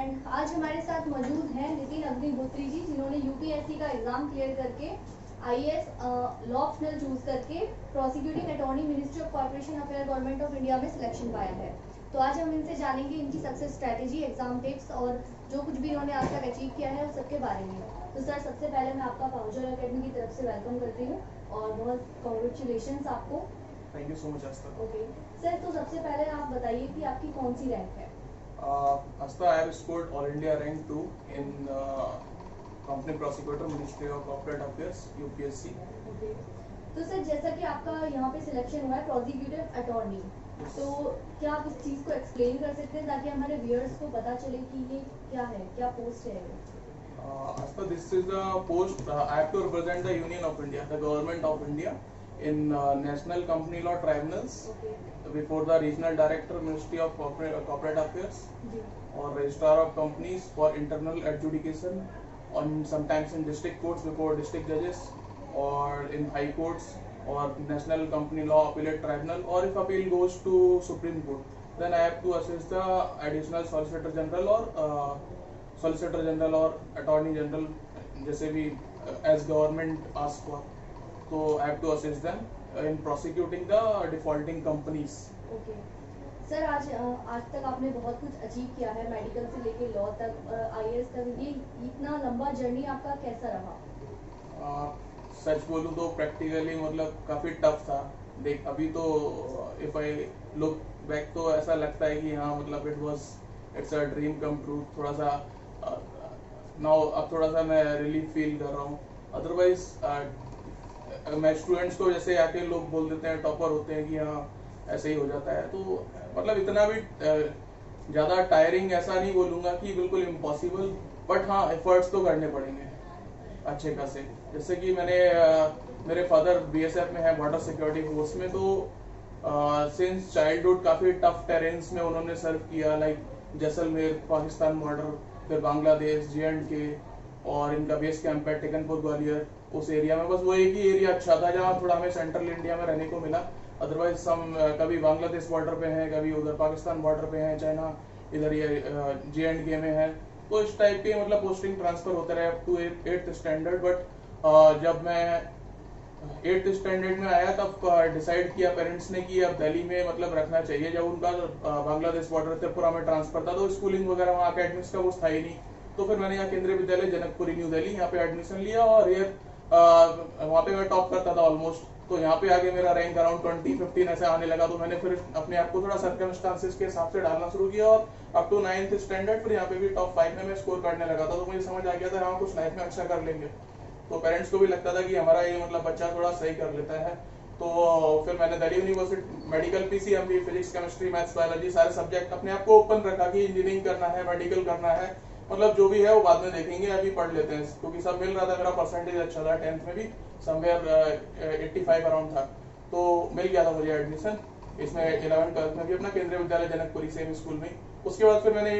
And आज हमारे साथ मौजूद हैं नितिन अग्निहोत्री जी, जिन्होंने यूपीएससी का एग्जाम क्लियर करके आईएएस लॉ ऑप्शनल चूज करके prosecuting attorney ministry of corporation affair government of India में सिलेक्शन पाया है। तो आज हम इनसे जानेंगे इनकी सक्सेस स्ट्रैटेजी, एग्जाम टिप्स और जो कुछ भी इन्होंने आज तक अचीव किया है उस सबके बारे में। तो सर, सबसे पहले मैं आपका पाउजर एकेडमी की तरफ से वेलकम करती हूँ और बहुत कॉन्ग्रेचुलेशन आपको। Thank you so much Aastha. Okay sir, तो सबसे पहले आप बताइए कि आपकी कौन सी रैंक है? Asta, I have scored All India Rank 2 in Company Prosecutor, Ministry of Corporate Affairs, UPSC. Okay, तो सर जैसा कि आपका यहाँ पे सिलेक्शन हुआ है प्रोसिक्यूटिव अटॉर्नी, तो क्या आप इस चीज़ को एक्सप्लेन कर सकते हैं ताकि हमारे व्यूअर्स को पता चले कि ये क्या है, क्या पोस्ट है? Asta, this is the post. I have to represent the Union of India, the Government of India, in National Company Law Tribunals. Okay Before the Regional Director, Ministry of Corporate Affairs, जी, or Registrar of Companies for internal adjudication, on sometimes in district courts before district judges, or in high courts, or National Company Law Appellate Tribunal, or if appeal goes to Supreme Court, then I have to assist the Additional Solicitor General or Solicitor General or Attorney General, जैसे भी as government asks for, so I have to assist them in prosecuting the defaulting companies. Okay sir, आज तक आपने बहुत कुछ achieve किया है, medical से लेके लॉ तक और आईएएस तक। ये इतना लंबा जर्नी आपका कैसा रहा? सच बोलूं तो प्रैक्टिकली मतलब काफ़ी टफ था। देख अभी तो इफ आई लुक बैक तो ऐसा लगता है कि हाँ मतलब it's a dream come true. थोड़ा सा नाउ अब थोड़ा सा मैं रिलीफ फील कर रहा हूँ। अदरवाइज मैं स्टूडेंट्स को जैसे आके लोग बोल देते हैं टॉपर होते हैं कि हाँ ऐसे ही हो जाता है, तो मतलब इतना भी ज़्यादा टायरिंग ऐसा नहीं बोलूँगा कि बिल्कुल इम्पॉसिबल, बट हाँ एफर्ट्स तो करने पड़ेंगे अच्छे खासे। जैसे कि मेरे फादर बीएसएफ में है, बॉर्डर सिक्योरिटी फोर्स में, तो सिंस चाइल्डहुड काफ़ी टफ टेरेंस में उन्होंने सर्व किया, लाइक जैसलमेर पाकिस्तान बॉर्डर, फिर बांग्लादेश, JNK, और इनका बेस कैंप है टेकनपुर ग्वालियर। उस एरिया में बस वो एक ही एरिया अच्छा था जहाँ थोड़ा हमें सेंट्रल इंडिया में रहने को मिला। अदरवाइज हम कभी बांग्लादेश बॉर्डर पे हैं, कभी उधर पाकिस्तान बॉर्डर पे हैं, चाइना इधर ये JNK में है। तो इस टाइप के मतलब पोस्टिंग ट्रांसफर होते रहे up to 8th standard. But जब मैं 8th स्टैंडर्ड में आया तब डिसाइड किया पेरेंट्स ने कि अब दिल्ली में मतलब रखना चाहिए। जब उनका बांग्लादेश बॉर्डर त्रिपुरा में ट्रांसफर था तो स्कूलिंग वगैरह वहाँ अकेडमिक्स का वो था ही नहीं। तो फिर मैंने यहाँ केंद्रीय विद्यालय जनकपुरी न्यू दिल्ली यहाँ पे एडमिशन लिया और ये वहाँ पे मैं टॉप करता था ऑलमोस्ट। तो यहाँ पे आगे मेरा रैंक अराउंड 20-15 ऐसे आने लगा। तो मैंने फिर अपने आप को थोड़ा सर्कमस्टांसेस के हिसाब से डालना शुरू किया और अप टू 9th स्टैंडर्ड फिर यहाँ पे भी टॉप 5 में मैं स्कोर करने लगा था। तो मुझे समझ आ गया था हाँ कुछ लाइफ में अच्छा कर लेंगे। तो पेरेंट्स को भी लगता था कि हमारा ये मतलब बच्चा थोड़ा सही कर लेता है। तो फिर मैंने Delhi university medical PCMB, physics, chemistry, maths, biology सारे सब्जेक्ट अपने आप को ओपन रखा कि इंजीनियरिंग करना है, मेडिकल करना है, मतलब जो भी है वो बाद में देखेंगे, अभी पढ़ लेते हैं। क्योंकि सब मिल रहा था, मेरा परसेंटेज अच्छा था 10th में भी समवेयर 85 अराउंड था। तो मिल गया था मुझे एडमिशन इसमें 11th 12th में भी अपना केंद्रीय विद्यालय जनकपुरी सेम स्कूल में। उसके बाद फिर मैंने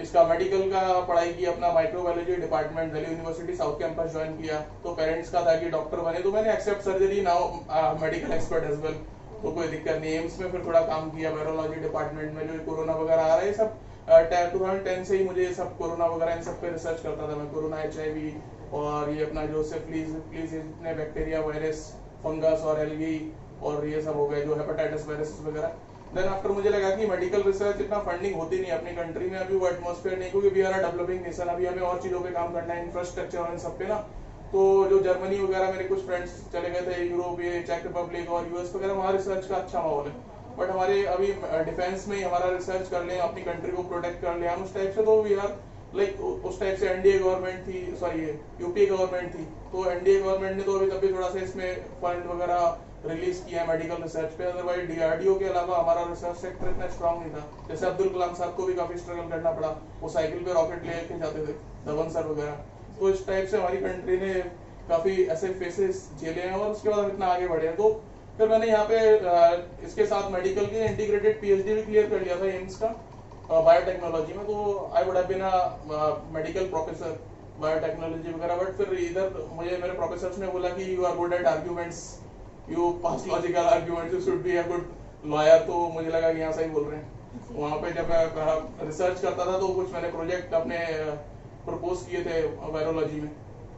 इसका मेडिकल का पढ़ाई की, अपना microbiology department Delhi university south campus join किया। तो पेरेंट्स का था कि डॉक्टर बने, तो मैंने accept surgery now medical expert as well, तो कोई दिक्कत नहीं। एम्स में फिर थोड़ा काम किया वायरोलॉजी डिपार्टमेंट में। जो कोरोना वगैरह आ रहा है सब 2010 से ही मुझे सब कोरोना वगैरह इन सब पे रिसर्च करता था मैं। कोरोना, HIV और ये अपना जो सिफिलिस इतने बैक्टीरिया, वायरस, फंगस और एलगी और ये सब हो गए जो हेपेटाइटिस वायरस वगैरह। देन आफ्टर मुझे लगा कि मेडिकल रिसर्च इतना फंडिंग होती नहीं अपनी कंट्री में, अभी वो एटमॉस्फेयर नहीं, क्योंकि we are a developing nation, अभी हमें और चीज़ों पे काम करना है, इंफ्रास्ट्रक्चर और इन सब पे ना। तो जो जर्मनी वगैरह मेरे कुछ फ्रेंड्स चले गए थे, यूरोप, ये चेक रिपब्लिक और US वगैरह, वहाँ रिसर्च का अच्छा माहौल है। बट हमारे अभी डिफेंस में ही हमारा रिसर्च कर लें, अपनी कंट्री को प्रोटेक्ट कर लें हम, उस टाइप से तो वी आर लाइक उस टाइप से NDA गवर्नमेंट थी, सॉरी UPA गवर्नमेंट थी। तो NDA गवर्नमेंट ने तो अभी तब भी थोड़ा सा इसमें फंड वगैरह रिलीज किया है मेडिकल रिसर्च पे। अदरवाइज DRDO के अलावा हमारा रिसर्च सेक्टर इतना स्ट्रांग नहीं था। जैसे अब्दुल कलाम साहब को भी काफी स्ट्रगल करना पड़ा, वो साइकिल पे रॉकेट लेके जाते थे, धवन सर वगैरह। तो इस टाइप से हमारी कंट्री ने काफी ऐसे फेसेस झेले हैं और उसके बाद हम इतना आगे बढ़े हैं। तो फिर मैंने यहाँ पे इसके साथ मेडिकल की इंटीग्रेटेड PhD भी क्लियर कर लिया था एम्स का बायोटेक्नोलॉजी में। तो I would have been a medical professor biotechnology वगैरह। बट फिर इधर मुझे मेरे प्रोफेसर्स ने बोला कि you are good at arguments, you pass logical arguments, you should be a good lawyer. तो मुझे लगा कि यहाँ सही बोल रहे हैं। वहाँ पे जब मैं रिसर्च करता था तो कुछ मैंने प्रोजेक्ट अपने प्रपोज किए थे वायरोलॉजी में,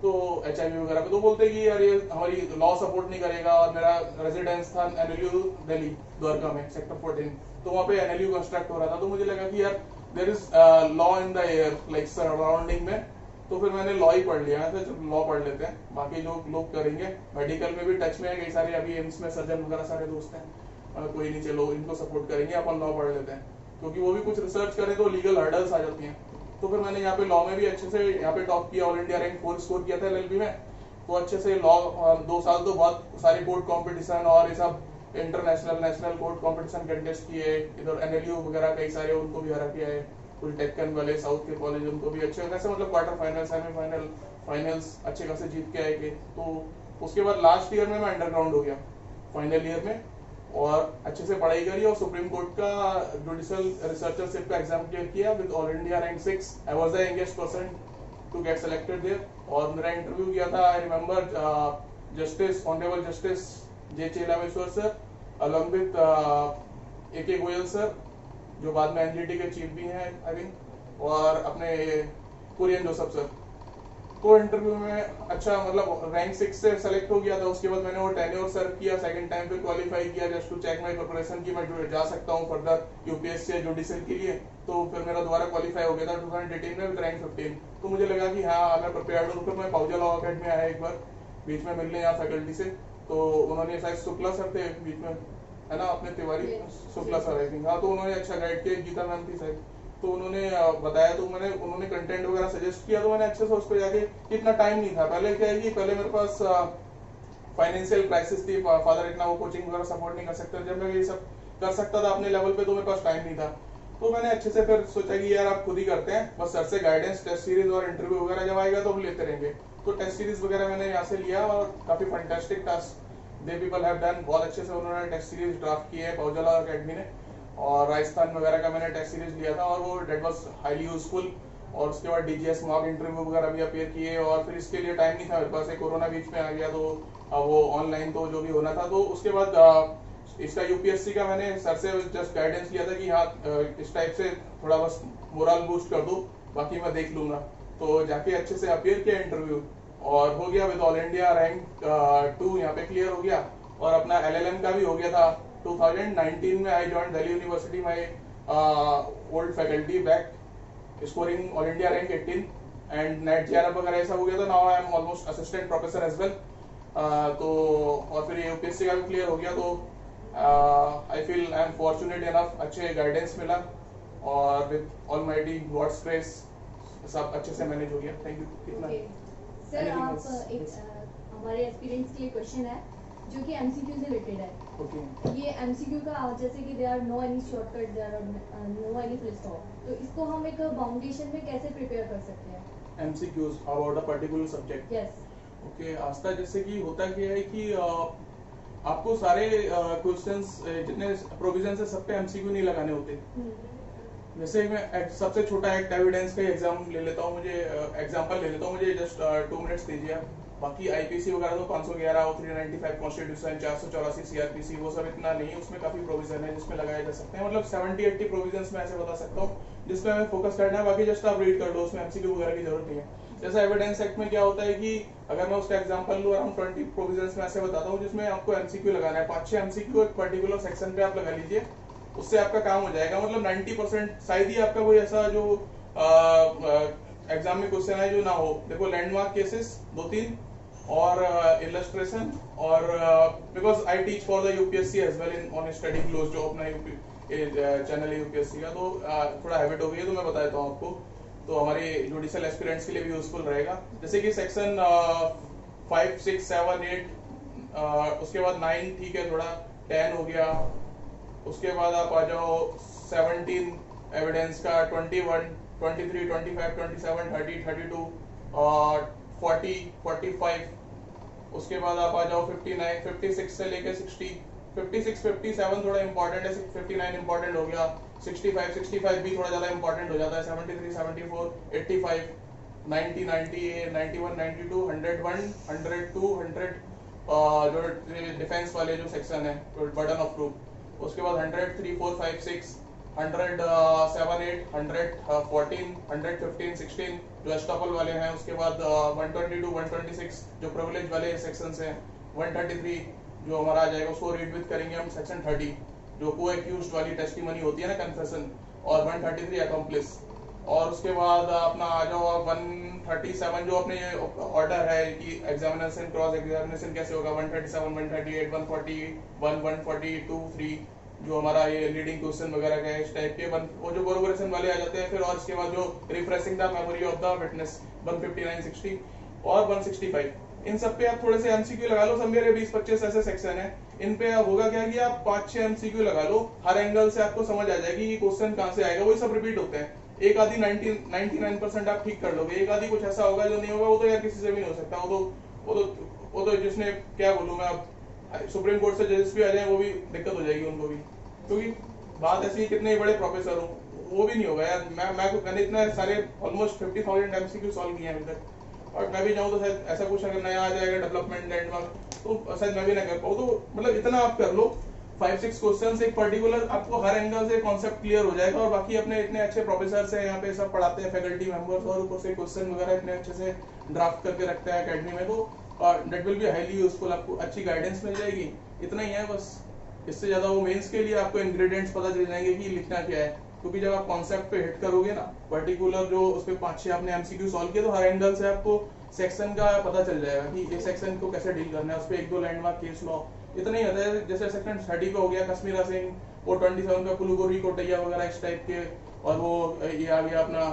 तो HIV वगैरह पे, तो बोलते कि यार ये हमारी लॉ सपोर्ट नहीं करेगा। और मेरा रेजिडेंस था NLU दिल्ली द्वारका में सेक्टर 14, तो वहाँ पे NLU कंस्ट्रक्ट हो रहा था, तो मुझे लगा कि यार there is law in the air like surrounding में, तो फिर मैंने लॉ ही पढ़ लिया है, तो लॉ पढ़ लेते हैं, बाकी जो लोग करेंगे। मेडिकल में भी टच में है कई सारे, अभी एम्स में सर्जन वगैरह सारे दोस्त हैं, कोई नहीं, चलो इनको सपोर्ट करेंगे, अपन लॉ पढ़ लेते हैं, क्योंकि वो भी कुछ रिसर्च करें तो लीगल हर्डल्स आ जाती हैं। तो फिर मैंने यहाँ पे लॉ में भी अच्छे से यहाँ पे टॉप किया, ऑल इंडिया रैंक 4 स्कोर किया था LLB में, तो अच्छे से लॉ 2 साल तो बहुत सारे कोर्ट कॉम्पिटिशन और ये सब international national court competition contest किए, इधर NLU वगैरह कई सारे उनको भी हरा किया है, कुछ डेक्कन वाले साउथ के कॉलेज उनको भी अच्छे खासे मतलब क्वार्टर फाइनल सेमीफाइनल फाइनल्स अच्छे खासे जीत के आए के। तो उसके बाद लास्ट ईयर में मैं अंडरग्राउंड हो गया फाइनल ईयर में, और अच्छे से पढ़ाई करी और सुप्रीम कोर्ट का जुडिशियल रिसर्चरशिप का एग्जाम क्लियर किया with all India rank 6। I was the youngest person to get selected there, और मेरा इंटरव्यू किया था, I remember, justice honourable justice J. Chelametshwar sir along with AK Goyal sir, जो बाद में NGT के चीफ भी हैं आई थिंक, और अपने कुरियन जोसेफ सर। तो इंटरव्यू में अच्छा मतलब रैंक 6 से सेलेक्ट हो गया था। उसके बाद मैंने वो टेन्योर सर्व किया, सेकंड टाइम पे क्वालिफाई किया just to check my preparation की मैं जा सकता हूँ फर्दर UPSC या जुडिशियल के लिए। तो फिर मेरा दोबारा क्वालिफाई हो गया था 2018 में विद रैंक 15। तो मुझे लगा कि हाँ मैं प्रिपेयर्ड हूँ। फिर मैं पाउजा लॉ अकेडमी आया एक बार बीच में मिलने यहाँ फैकल्टी से, तो उन्होंने शायद शुक्ला सर थे बीच में, है ना, अपने Tiwari Shukla sir I think, हाँ, तो उन्होंने अच्छा गाइड किया, गीता मैम थी शायद, तो उन्होंने बताया, तो उन्होंने कंटेंट वगैरह सजेस्ट किया, तो मैंने अच्छे से उस पर जाके, इतना टाइम नहीं था पहले, क्या है कि पहले मेरे पास फाइनेंशियल क्राइसिस थी, फादर इतना वो कोचिंग वगैरह सपोर्ट नहीं कर सकते, जब मैं ये सब कर सकता था अपने लेवल पे तो मेरे पास टाइम नहीं था। तो मैंने अच्छे से फिर सोचा कि यार आप खुद ही करते हैं, बस सर से गाइडेंस, टेस्ट सीरीज और इंटरव्यू वगैरह जब आएगा तो हम लेते रहेंगे। तो टेस्ट सीरीज वगैरह मैंने यहाँ से लिया और काफी fantastic task they people have done, बहुत अच्छे से उन्होंने टेस्ट सीरीज ड्राफ्ट की है पाउजा लॉ अकेडमी ने, और राजस्थान वगैरह का मैंने टेस्ट सीरीज लिया था और वो डेट वाज हाईली यूजफुल। और उसके बाद DGS मॉक इंटरव्यू वगैरह भी अपेयर किए, और फिर इसके लिए टाइम नहीं था मेरे पास, कोरोना बीच में आ गया, तो वो ऑनलाइन तो जो भी होना था। तो उसके बाद इसका UPSC का मैंने सर से जस्ट गाइडेंस लिया था कि हाँ इस टाइप से थोड़ा बस मोरल बूस्ट कर दो, बाकी मैं देख लूंगा। तो जाके अच्छे से अपेयर किया इंटरव्यू और हो गया विद ऑल इंडिया रैंक 2 यहाँ पे क्लियर हो गया, और अपना LLM का भी हो गया था 2019 में। I join Delhi University, my old faculty back, scoring all India rank 18 and NET JRF वगैरह ऐसा हो गया था। Now I am almost assistant professor as well. तो और फिर UPSC का भी क्लियर हो गया, तो I feel I am fortunate enough, अच्छे गाइडेंस मिला और विद ऑलमाइटी गॉड्स ग्रेस सब अच्छे से मैनेज हो गया। Thank you. कितना सर आप एक हमारे एस्पिरेंट्स के लिए क्वेश्चन है जो कि MCQ से रिलेटेड है। ओके, ये MCQ का जैसे कि there are no any shortcut, there are no any full stop, तो इसको हम एक फाउंडेशन में कैसे प्रिपेयर कर सकते हैं? MCQs about a particular subject. Yes. Okay, Aastha, जैसे कि होता क्या है कि आपको सारे क्वेश्चंस जितने प्रोविजन है सब पे MCQ नहीं लगाने होते। जैसे मैं सबसे छोटा एक्ट एविडेंस का एग्जाम ले लेता हूँ, मुझे एग्जांपल ले लेता हूँ, मुझे जस्ट 2 मिनट्स दीजिए। बाकी IPC वगैरह तो 511 और 395 कॉन्स्टिट्यूशन, 484 CRPC, वो सब इतना नहीं है, उसमें काफी प्रोविजन है जिसमें लगाए जा सकते हैं। मतलब 70-80 प्रोविजन में ऐसे बता सकता हूँ जिसमें हमें फोकस करना है, बाकी जस्ट आप रीड कर लो, उसमें MCQ वगैरह की जरूरत नहीं है। जैसे एविडेंस एक्ट में क्या होता है कि अगर मैं उसका एग्जांपल लूं, अराउंड 20 प्रोविजंस में ऐसे बताता हूँ जिसमें आपको MCQ लगाना है। 5-6 MCQ एक पर्टिकुलर सेक्शन पे आप लगा लीजिए, उससे आपका काम हो जाएगा। मतलब 90% शायद ही आपका कोई ऐसा जो एग्जाम में क्वेश्चन है जो ना हो। देखो, लैंडमार्क केसेस 2-3 और इलस्ट्रेशन, और because I teach for the UPSC as well in on study close, जो अपना चैनल है UPSC का, तो थोड़ा हैबिट हो गई है, तो मैं बता देता हूँ आपको, तो हमारे जुडिशियल एस्पिरेंट्स के लिए भी यूजफुल रहेगा। जैसे कि सेक्शन 5, 6, 7, 8, उसके बाद 9 ठीक है, थोड़ा 10 हो गया, उसके बाद आप आ जाओ 17 एविडेंस का, 21, 23, 25, 27, 30, 32 और 40, 45, उसके बाद आप आ जाओ 59, 56 से लेके 60, 56, 57 थोड़ा इंपॉर्टेंट है, 59 इंपॉर्टेंट हो गया, 65 भी थोड़ा ज्यादा इंपॉर्टेंट हो जाता है, 73, 74, 85, 90, 98, 91, 92, 101, 102, 100 जो डिफेंस वाले जो सेक्शन है, बर्डन ऑफ प्रूफ, उसके बाद 100, 3, 4, 5, 6, 100 7 8 100 14 100 15 16 जो एस्टॉपल वाले हैं, उसके बाद 122 126 जो प्रिविलेज वाले सेक्शंस हैं, 133 जो हमारा आ जाएगा उसको रीड विद करेंगे हम सेक्शन 30 जो को एक्यूज्ड वाली टेस्टिमनी होती है ना, कन्फेशन, और 133 अकम्प्लिस। और उसके बाद अपना आ जाओ 137 जो अपने ऑर्डर है कि एग्जामिनेशन क्रॉस एग्जामिनेशन कैसे होगा, 137 138 141 142 3 जो हमारा ये लीडिंग क्वेश्चन वगैरह का इस टाइप के वो जो कोरिलेशन वाले आ जाते हैं। फिर और इसके बाद जो refreshing the memory of the witness 159 60 और 165, इन सब पे आप थोड़े से एमसीक्यू लगा लो। सब मेरे 20-25 ऐसे सेक्शन है, इन पे होगा क्या कि आप 5-6 एमसीक्यू लगा लो, हर एंगल से आपको समझ आ जाएगी कि क्वेश्चन कहाँ से आएगा। वही सब रिपीट होते हैं, एक आधी 99% आप ठीक कर लोगे, एक आधी कुछ ऐसा होगा जो नहीं होगा, वो तो यार किसी से भी नहीं हो सकता। वो तो जिसने क्या बोलूं मैं, अब सुप्रीम कोर्ट से जजेस भी आ जाए वो भी दिक्कत हो जाएगी उनको भी, क्योंकि बात ऐसी कितने बड़े प्रोफेसर हो वो भी नहीं होगा यार। मैंने इतना सारे ऑलमोस्ट 50,000 एमसीक्यू सॉल्व किए हैं अभी तक, और मैं भी चाहूँ तो शायद ऐसा कुछ अगर नया आ जाएगा डेवलपमेंट एंड तो शायद मैं भी ना कर पाऊँ। तो मतलब इतना आप कर लो, 5-6 क्वेश्चंस एक पर्टिकुलर, आपको हर एंगल से कॉन्सेप्ट क्लियर हो जाएगा। और बाकी अपने इतने अच्छे प्रोफेसर हैं यहाँ पे, सब पढ़ाते हैं फैकल्टी मेंबर्स, और ऊपर से क्वेश्चन वगैरह इतने अच्छे से ड्राफ्ट करके रखते हैं अकेडमी में, तो that will be highly useful. आपको अच्छी गाइडेंस मिल जाएगी, इतना ही है बस। इससे ज्यादा वो मेंस के लिए आपको इंग्रेडिएंट्स पता चल जाएंगे कि लिखना क्या है, क्योंकि जब आप कॉन्सेप्ट पे हिट करोगे ना पर्टिकुलर, जो उस पे 5-6 आपने एमसीक्यू सॉल्व किए, तो हर एंगल से आपको सेक्शन का पता चल जाएगा कि ये सेक्शन को कैसे डील करना है। उस पे 1-2 लैंडमार्क केस लॉ इतना ही होता है। जैसे सेक्शन 30 पे हो गया कश्मीरा सिंह, वो 27 पे पुलुगोरी कोटैया वगैरह इस टाइप के, और वो ये आ गया अपना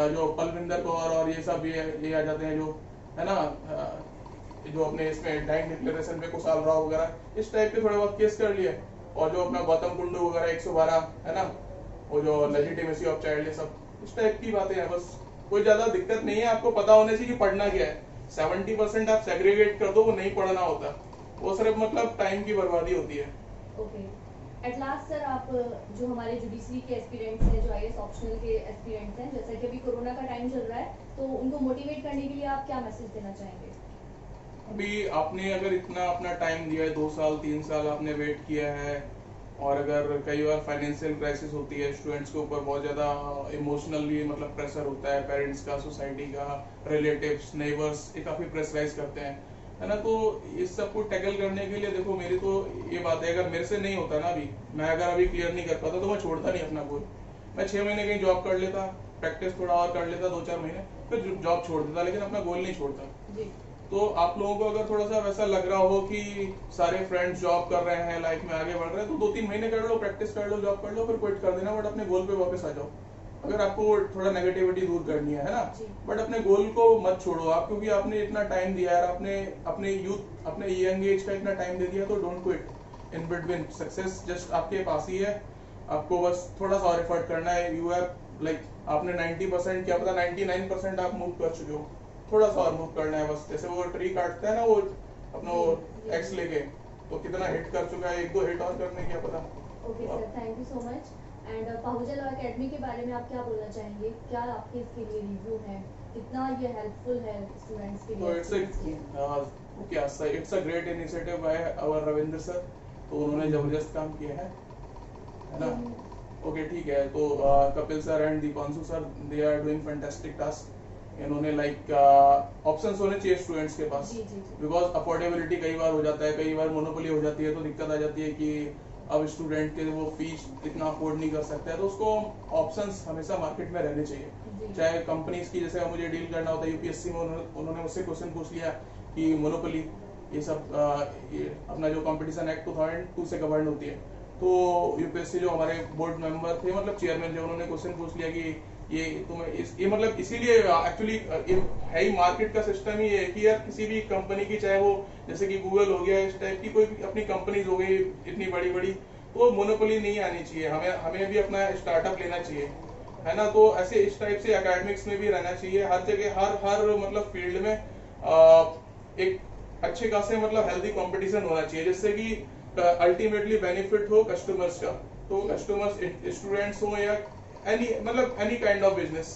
जो पलविंदर कौर और ये सब ये आ जाते हैं जो है ना, जो अपने इसमें डाइंग डिक्लेरेशन पे कुशाल राव वगैरह इस टाइप के थोड़े बहुत केस कर लिए। और जो अपना गौतम कुंडू वगैरह 112 है ना, वो जो लेजिटिमेसी ऑफ चाइल्ड, ये सब इस टाइप की बातें हैं बस। कोई ज्यादा दिक्कत नहीं है, आपको पता होने से कि पढ़ना क्या है। 70% आप सेग्रीगेट कर दो, वो नहीं पढ़ना होता, वो सिर्फ मतलब टाइम की बर्बादी होती है। ओके, एट लास्ट सर, आप जो हमारे जुडिशरी के एस्पिरेंट्स हैं, जो आईएएस ऑप्शनल के एस्पिरेंट्स हैं, जैसा कि अभी कोरोना का टाइम चल रहा है, तो उनको मोटिवेट करने के लिए आप क्या मैसेज देना चाहेंगे? अभी आपने अगर इतना अपना टाइम दिया है, 2 साल 3 साल आपने वेट किया है, और अगर कई बार फाइनेंशियल क्राइसिस होती है, स्टूडेंट्स के ऊपर बहुत ज्यादा इमोशनली मतलब प्रेशर होता है, पेरेंट्स का, सोसाइटी का, रिलेटिव्स, नेबर्स, ये काफी प्रेशराइज करते हैं, है ना। तो इस सब को टैकल करने के लिए देखो, मेरी तो ये बात है, अगर मेरे से नहीं होता ना, अभी मैं अगर अभी क्लियर नहीं कर पाता तो मैं छोड़ता नहीं अपना गोल। मैं 6 महीने कहीं जॉब कर लेता, प्रैक्टिस थोड़ा और कर लेता 2-4 महीने, फिर जॉब छोड़ देता, लेकिन अपना गोल नहीं छोड़ता। जी। तो आप लोगों को अगर थोड़ा सा वैसा लग रहा हो कि सारे फ्रेंड्स जॉब कर रहे हैं, लाइफ में आगे बढ़ रहे हैं, तो 2-3 महीने कर लो, प्रैक्टिस कर लो, जॉब कर लो, फिर क्विट कर देना, बट अपने गोल पे वापस आ जाओ। अगर आपको थोड़ा नेगेटिविटी दूर करनी है ना, बट अपने गोल को मत छोड़ो आप, क्योंकि आपने इतना टाइम दिया है, आपने अपने यूथ, अपने यंग एज का इतना टाइम दे दिया, तो don't quit in between. Success just आपके पास ही है, आपको बस थोड़ा सा और एफर्ट करना है। यू हैव लाइक आपने 90%, क्या पता 99% आप मूव कर चुके हो, थोड़ा सा और मूव करना है बस। जैसे वो ट्री काटता है ना, वो अपना वो एक्स लेके, तो कितना हिट कर चुका है, 1-2 हिट और करने क्या पता। Okay sir, thank you so much. And Pahuja law academy के बारे में आप क्या बोलना चाहेंगे? क्या आपके इसके लिए रिव्यू है, कितना ये हेल्पफुल है स्टूडेंट्स के तो लिए? It's a great initiative by our Ravindra sir, तो उन्होंने जबरदस्त काम किया है ना। ओके ठीक है, तो Kapil sir and Dipanshu sir, they are doing fantastic task. इन्होंने लाइक ऑप्शंस होने चाहिए स्टूडेंट्स के पास, बिकॉज अफोर्डेबिलिटी कई बार हो जाता है, कई बार मोनोपोली हो जाती है, तो दिक्कत आ जाती है कि अब स्टूडेंट के वो फीस इतना अफोर्ड नहीं कर सकता है, तो उसको ऑप्शंस हमेशा मार्केट में रहने चाहिए। चाहे कंपनीज की, जैसे मुझे डील करना होता है यूपीएससी में, उन्होंने मुझसे क्वेश्चन पूछ लिया कि मोनोपोली ये सब ये अपना जो कंपटीशन एक्ट 2002 से गवर्न होती है, तो यूपीएससी जो हमारे बोर्ड मेंबर थे, मतलब चेयरमैन थे, उन्होंने क्वेश्चन पूछ लिया कि ये मतलब इसीलिए एक्चुअली है ही मार्केट का सिस्टम ही है कि यार किसी भी कंपनी की, चाहे वो जैसे कि गूगल हो गया, इस टाइप की कोई अपनी कंपनीज हो गई इतनी बड़ी बड़ी, तो मोनोपोली नहीं आनी चाहिए। हमें भी अपना स्टार्टअप लेना चाहिए, है ना। तो ऐसे इस टाइप से एकेडमिक्स में भी रहना चाहिए, हर जगह हर मतलब फील्ड में एक अच्छे खासे मतलब हेल्दी कंपटीशन होना चाहिए, जिससे कि अल्टीमेटली बेनिफिट हो कस्टमर्स का। तो कस्टमर्स स्टूडेंट्स हो या एनी काइंड ऑफ बिजनेस,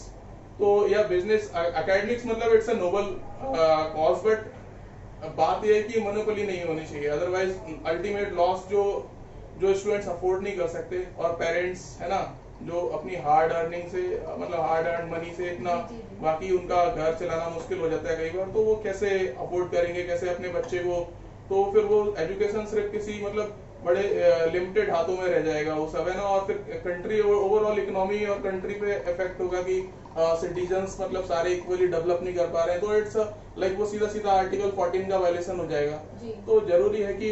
तो या बिजनेस एकेडमिक्स मतलब it's a noble cause, but बात यह है कि मोनोपोली नहीं होनी चाहिए, अदरवाइज अल्टीमेट लॉस जो जो स्टूडेंट्स अफोर्ड नहीं कर सकते, और पेरेंट्स है ना जो अपनी हार्ड अर्निंग से मतलब हार्ड अर्न मनी से इतना बाकी उनका घर चलाना मुश्किल हो जाता है कई बार, तो वो कैसे अफोर्ड करेंगे, कैसे अपने बच्चे को, तो फिर वो एजुकेशन सिर्फ किसी मतलब बड़े लिमिटेड हाथों में रह जाएगा वो सब है ना, और फिर कंट्री ओवरऑल इकोनॉमी और कंट्री पे इफेक्ट होगा कि सिटीजन्स मतलब सारे इक्वली डेवलप नहीं कर पा रहे हैं, तो इट्स लाइक वो सीधा सीधा आर्टिकल 14 का वायलेशन हो जाएगा। तो जरूरी है कि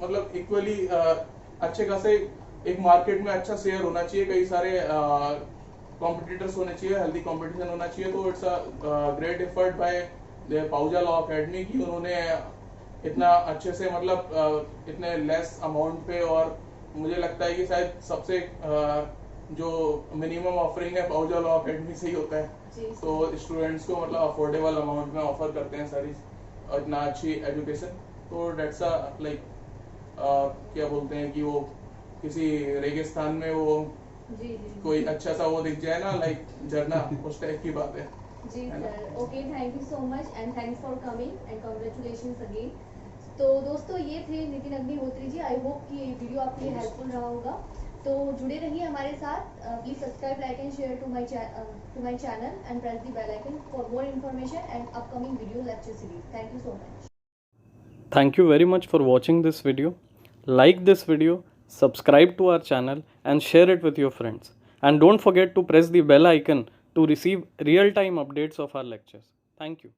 मतलब इक्वली अच्छे खासे एक मार्केट में अच्छा शेयर होना चाहिए, कई सारे कॉम्पिटिटर्स होने चाहिए, हेल्दी कॉम्पिटिशन होना चाहिए। तो it's a great effort by Pahuja law academy की उन्होंने इतना अच्छे से मतलब इतने लेस अमाउंट पे, और मुझे लगता है कि शायद सबसे जो मिनिमम ऑफरिंग है पाउजा लॉ अकेडमी से ही होता है, तो स्टूडेंट्स को मतलब अफोर्डेबल अमाउंट में ऑफर करते हैं सारी इतना अच्छी एजुकेशन। तो डेट्स लाइक क्या बोलते हैं कि वो किसी रेगिस्तान में वो कोई अच्छा सा वो दिख जाए ना, लाइक झरना, उस टाइप की बात है। जी sir, okay, thank you so much and thanks for coming and congratulations again. तो दोस्तों ये थे नितिन अग्निहोत्री जी। आई होप कि ये वीडियो आपके लिए हेल्पफुल रहा होगा। तो जुड़े रहिए हमारे साथ। Please subscribe, like and share to my channel and press the bell icon for more information and upcoming video lecture series. Thank you so much. Thank you very much for watching this video. Like this video, subscribe to our channel and share it with your friends. And don't forget to press the bell icon to receive real-time updates of our lectures. Thank you.